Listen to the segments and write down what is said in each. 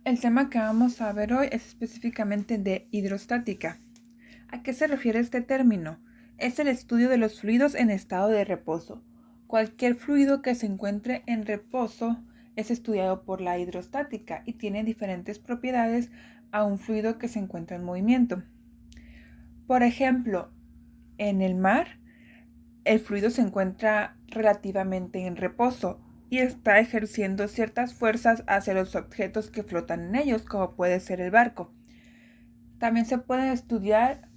El tema que vamos a ver hoy es específicamente de hidrostática. ¿A qué se refiere este término? Es el estudio de los fluidos en estado de reposo. Cualquier fluido que se encuentre en reposo es estudiado por la hidrostática y tiene diferentes propiedades a un fluido que se encuentra en movimiento. Por ejemplo, en el mar, el fluido se encuentra relativamente en reposo y está ejerciendo ciertas fuerzas hacia los objetos que flotan en ellos, como puede ser el barco. También se pueden estudiar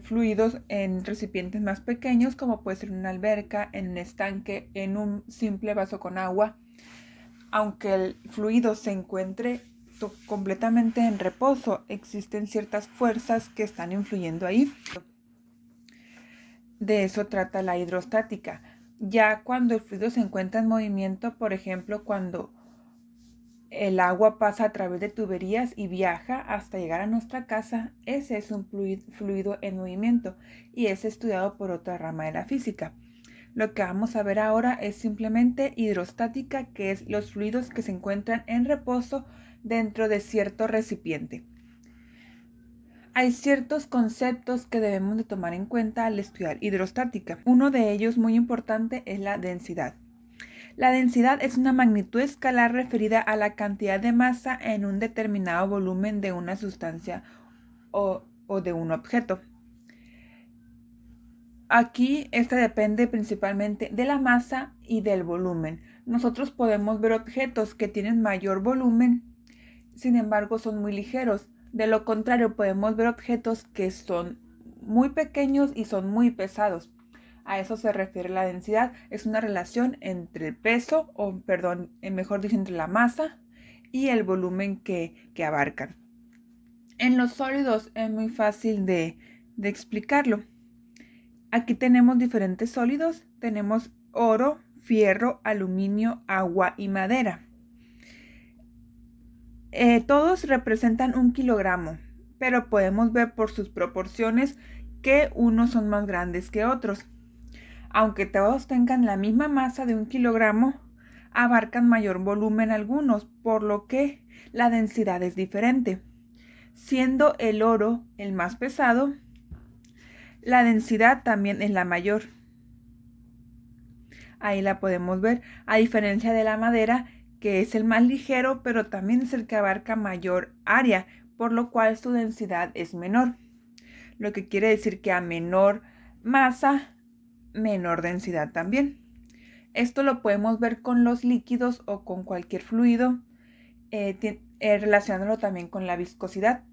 fluidos en recipientes más pequeños, como puede ser una alberca, en un estanque, en un simple vaso con agua. Aunque el fluido se encuentre completamente en reposo, existen ciertas fuerzas que están influyendo ahí. De eso trata la hidrostática. Ya cuando el fluido se encuentra en movimiento, por ejemplo, cuando el agua pasa a través de tuberías y viaja hasta llegar a nuestra casa, ese es un fluido en movimiento y es estudiado por otra rama de la física. Lo que vamos a ver ahora es simplemente hidrostática, que es los fluidos que se encuentran en reposo dentro de cierto recipiente. Hay ciertos conceptos que debemos de tomar en cuenta al estudiar hidrostática. Uno de ellos muy importante es la densidad. La densidad es una magnitud escalar referida a la cantidad de masa en un determinado volumen de una sustancia o de un objeto. Aquí esta depende principalmente de la masa y del volumen. Nosotros podemos ver objetos que tienen mayor volumen, sin embargo son muy ligeros. De lo contrario, podemos ver objetos que son muy pequeños y son muy pesados. A eso se refiere la densidad. Es una relación entre el peso, mejor dicho, entre la masa y el volumen que abarcan. En los sólidos es muy fácil de explicarlo. Aquí tenemos diferentes sólidos. Tenemos oro, fierro, aluminio, agua y madera. Todos representan 1 kilogramo, pero podemos ver por sus proporciones que unos son más grandes que otros. Aunque todos tengan la misma masa de 1 kilogramo, abarcan mayor volumen algunos, por lo que la densidad es diferente. Siendo el oro el más pesado, la densidad también es la mayor. Ahí la podemos ver, a diferencia de la madera, que es el más ligero, pero también es el que abarca mayor área, por lo cual su densidad es menor. Lo que quiere decir que a menor masa, menor densidad también. Esto lo podemos ver con los líquidos o con cualquier fluido, relacionándolo también con la viscosidad.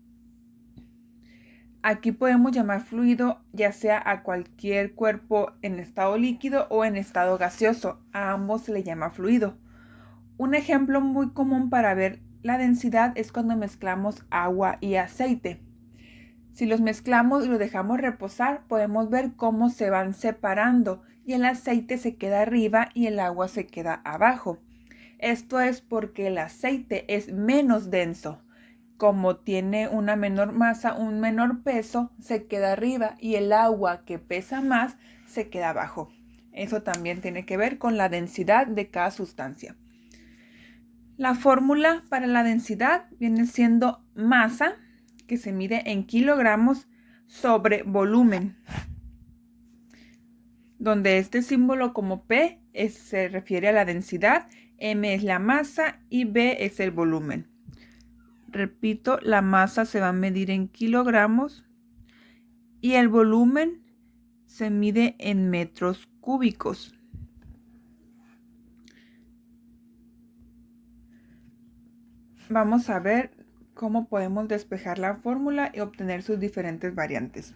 Aquí podemos llamar fluido ya sea a cualquier cuerpo en estado líquido o en estado gaseoso. A ambos se le llama fluido. Un ejemplo muy común para ver la densidad es cuando mezclamos agua y aceite. Si los mezclamos y los dejamos reposar, podemos ver cómo se van separando y el aceite se queda arriba y el agua se queda abajo. Esto es porque el aceite es menos denso. Como tiene una menor masa, un menor peso, se queda arriba y el agua que pesa más se queda abajo. Eso también tiene que ver con la densidad de cada sustancia. La fórmula para la densidad viene siendo masa, que se mide en kilogramos, sobre volumen, donde este símbolo como P se refiere a la densidad, M es la masa y B es el volumen. Repito, la masa se va a medir en kilogramos y el volumen se mide en metros cúbicos. Vamos a ver cómo podemos despejar la fórmula y obtener sus diferentes variantes.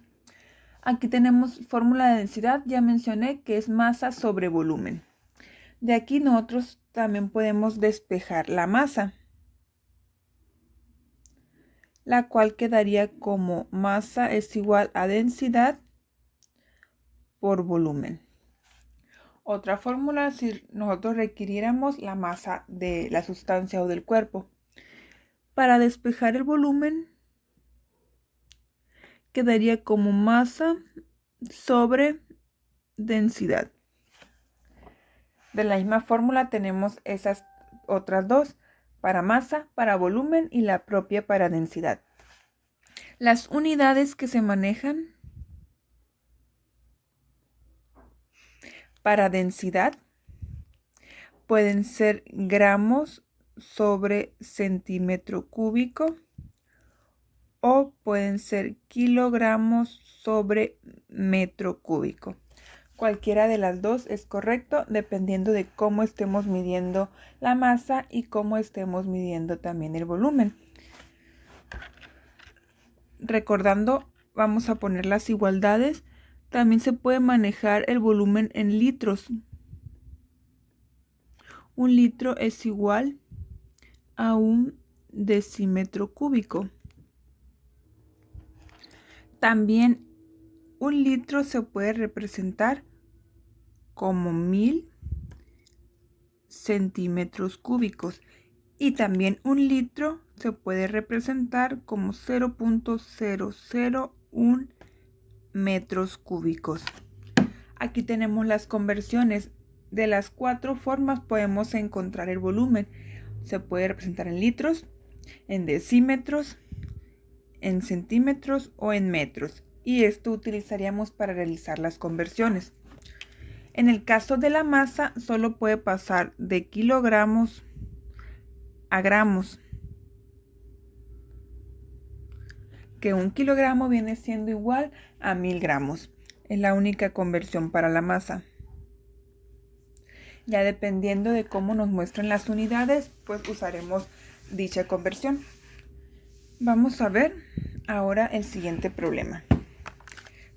Aquí tenemos fórmula de densidad, ya mencioné que es masa sobre volumen. De aquí nosotros también podemos despejar la masa, la cual quedaría como masa es igual a densidad por volumen. Otra fórmula si nosotros requiriéramos la masa de la sustancia o del cuerpo. Para despejar el volumen, quedaría como masa sobre densidad. De la misma fórmula tenemos esas otras dos. para masa, para volumen y la propia para densidad. Las unidades que se manejan para densidad pueden ser gramos sobre centímetro cúbico o pueden ser kilogramos sobre metro cúbico. Cualquiera de las dos es correcto dependiendo de cómo estemos midiendo la masa y cómo estemos midiendo también el volumen. Recordando, vamos a poner las igualdades. También se puede manejar el volumen en litros. Un litro es igual a un decímetro cúbico. También un litro se puede representar como 1000 centímetros cúbicos y también un litro se puede representar como 0.001 metros cúbicos. Aquí tenemos las conversiones. De las 4 formas podemos encontrar el volumen. Se puede representar en litros, en decímetros, en centímetros o en metros. Y esto utilizaríamos para realizar las conversiones. En el caso de la masa, solo puede pasar de kilogramos a gramos. Que 1 kilogramo viene siendo igual a 1000 gramos. Es la única conversión para la masa. Ya dependiendo de cómo nos muestran las unidades, pues usaremos dicha conversión. Vamos a ver ahora el siguiente problema.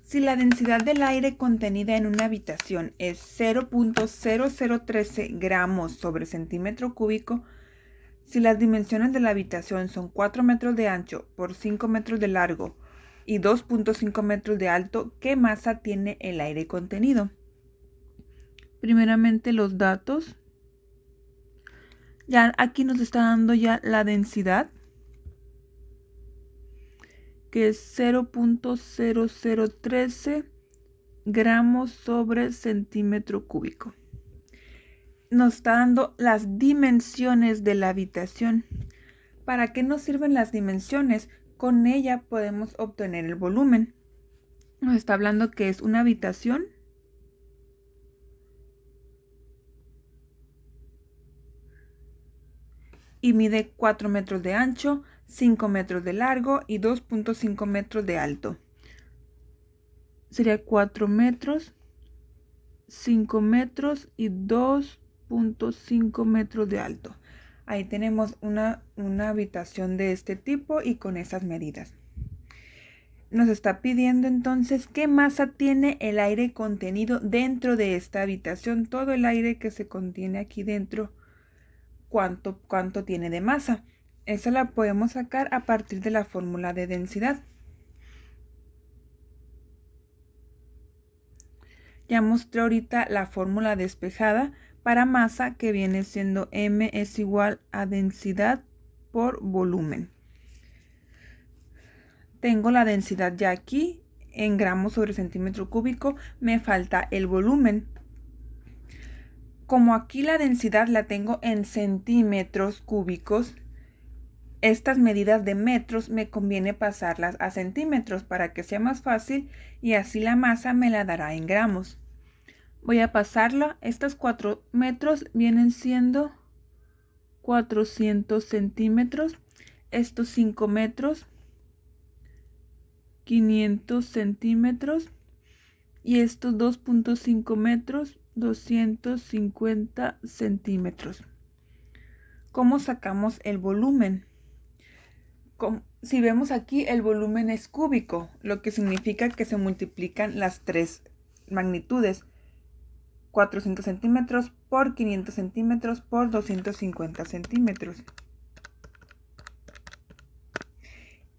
Si la densidad del aire contenida en una habitación es 0.0013 gramos sobre centímetro cúbico, si las dimensiones de la habitación son 4 metros de ancho por 5 metros de largo y 2.5 metros de alto, ¿qué masa tiene el aire contenido? Primeramente los datos. Ya aquí nos está dando ya la densidad, que es 0.0013 gramos sobre centímetro cúbico. Nos está dando las dimensiones de la habitación. ¿Para qué nos sirven las dimensiones? Con ella podemos obtener el volumen. Nos está hablando que es una habitación y mide 4 metros de ancho, 5 metros de largo y 2.5 metros de alto. Sería 4 metros, 5 metros y 2.5 metros de alto. Ahí tenemos una habitación de este tipo y con esas medidas. Nos está pidiendo entonces qué masa tiene el aire contenido dentro de esta habitación. Todo el aire que se contiene aquí dentro, cuánto tiene de masa. Esa la podemos sacar a partir de la fórmula de densidad. Ya mostré ahorita la fórmula despejada para masa, que viene siendo M es igual a densidad por volumen. Tengo la densidad ya aquí en gramos sobre centímetro cúbico. Me falta el volumen. Como aquí la densidad la tengo en centímetros cúbicos, estas medidas de metros me conviene pasarlas a centímetros para que sea más fácil y así la masa me la dará en gramos. Voy a pasarla. Estos 4 metros vienen siendo 400 centímetros. Estos 5 metros, 500 centímetros. Y estos 2.5 metros, 250 centímetros. ¿Cómo sacamos el volumen? Si vemos aquí, el volumen es cúbico, lo que significa que se multiplican las 3 magnitudes. 400 centímetros por 500 centímetros por 250 centímetros.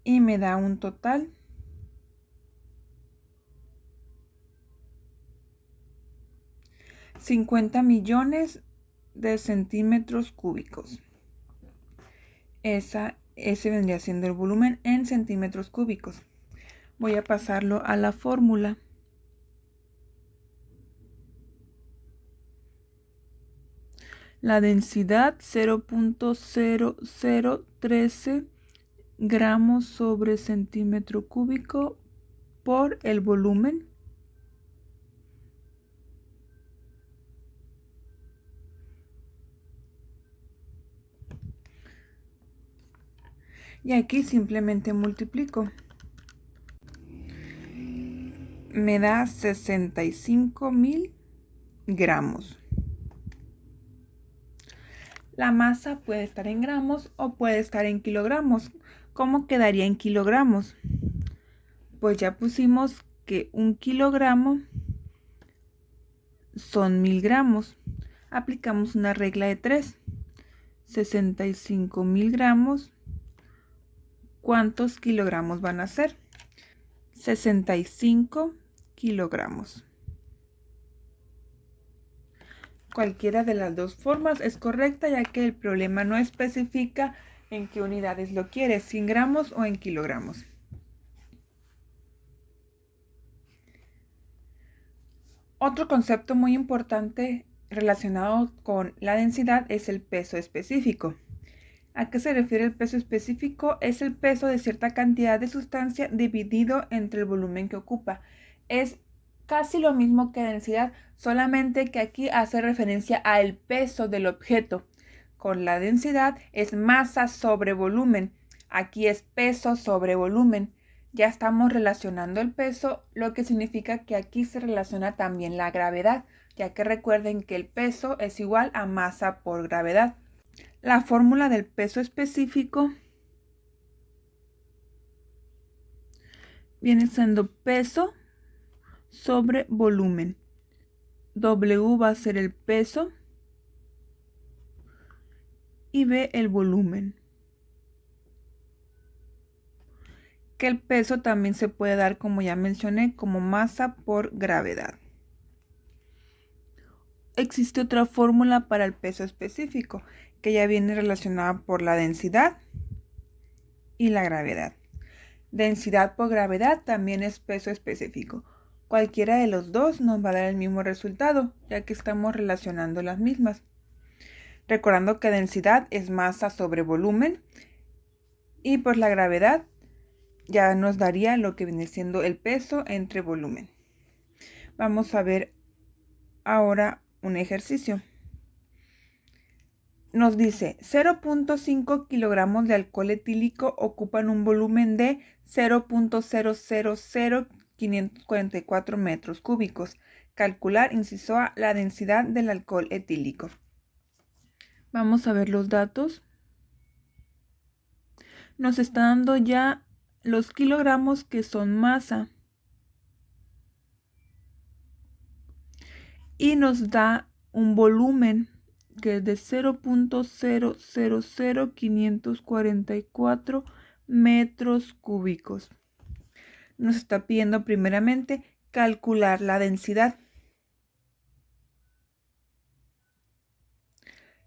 Y me da un total de 50 millones de centímetros cúbicos. Ese vendría siendo el volumen en centímetros cúbicos. Voy a pasarlo a la fórmula. La densidad 0.0013 gramos sobre centímetro cúbico por el volumen. Y aquí simplemente multiplico. Me da 65.000 gramos. La masa puede estar en gramos o puede estar en kilogramos. ¿Cómo quedaría en kilogramos? Pues ya pusimos que 1 kilogramo son 1000 gramos. Aplicamos una regla de 3. 65.000 gramos. ¿Cuántos kilogramos van a ser? 65 kilogramos. Cualquiera de las dos formas es correcta, ya que el problema no especifica en qué unidades lo quiere, si en gramos o en kilogramos. Otro concepto muy importante relacionado con la densidad es el peso específico. ¿A qué se refiere el peso específico? Es el peso de cierta cantidad de sustancia dividido entre el volumen que ocupa. Es casi lo mismo que densidad, solamente que aquí hace referencia al peso del objeto. Con la densidad es masa sobre volumen. Aquí es peso sobre volumen. Ya estamos relacionando el peso, lo que significa que aquí se relaciona también la gravedad, ya que recuerden que el peso es igual a masa por gravedad. La fórmula del peso específico viene siendo peso sobre volumen. W va a ser el peso y V el volumen. Que el peso también se puede dar, como ya mencioné, como masa por gravedad. Existe otra fórmula para el peso específico, que ya viene relacionada por la densidad y la gravedad. Densidad por gravedad también es peso específico. Cualquiera de los dos nos va a dar el mismo resultado, ya que estamos relacionando las mismas. Recordando que densidad es masa sobre volumen y por la gravedad ya nos daría lo que viene siendo el peso entre volumen. Vamos a ver ahora un ejercicio. Nos dice 0.5 kilogramos de alcohol etílico ocupan un volumen de 0.000544 metros cúbicos. Calcular, inciso A, la densidad del alcohol etílico. Vamos a ver los datos. Nos está dando ya los kilogramos que son masa. Y nos da un volumen que es de 0.000544 metros cúbicos. Nos está pidiendo primeramente calcular la densidad.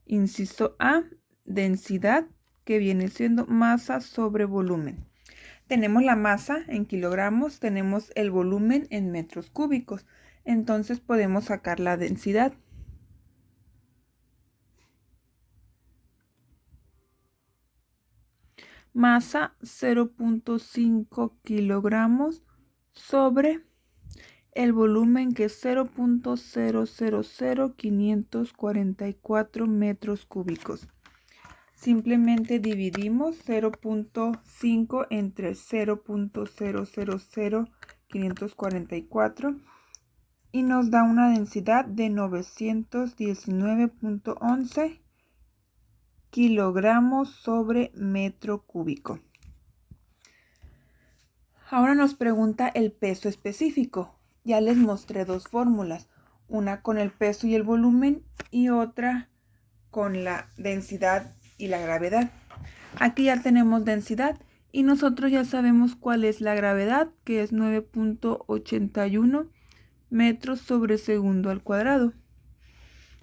Inciso A, densidad, que viene siendo masa sobre volumen. Tenemos la masa en kilogramos, tenemos el volumen en metros cúbicos. Entonces podemos sacar la densidad. Masa 0.5 kilogramos sobre el volumen que es 0.000544 metros cúbicos. Simplemente dividimos 0.5 entre 0.000544 y nos da una densidad de 919.11 kilogramos sobre metro cúbico. Ahora nos pregunta el peso específico. Ya les mostré dos fórmulas, una con el peso y el volumen y otra con la densidad y la gravedad. Aquí ya tenemos densidad y nosotros ya sabemos cuál es la gravedad, que es 9.81 metros sobre segundo al cuadrado.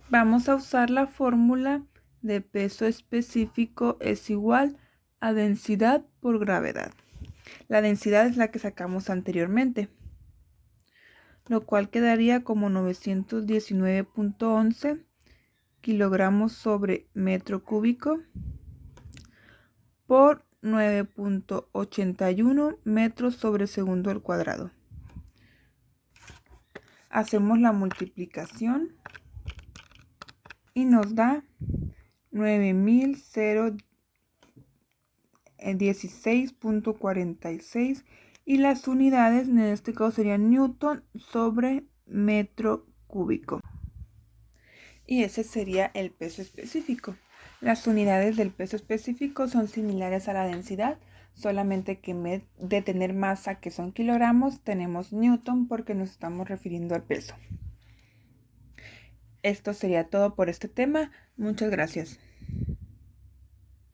Vamos a usar la fórmula de peso específico es igual a densidad por gravedad. La densidad es la que sacamos anteriormente, lo cual quedaría como 919.11 kilogramos sobre metro cúbico por 9.81 metros sobre segundo al cuadrado. Hacemos la multiplicación y nos da 9016.46 y las unidades en este caso serían newton sobre metro cúbico. Y ese sería el peso específico. Las unidades del peso específico son similares a la densidad, solamente que en vez de tener masa, que son kilogramos, tenemos newton porque nos estamos refiriendo al peso. Esto sería todo por este tema. Muchas gracias.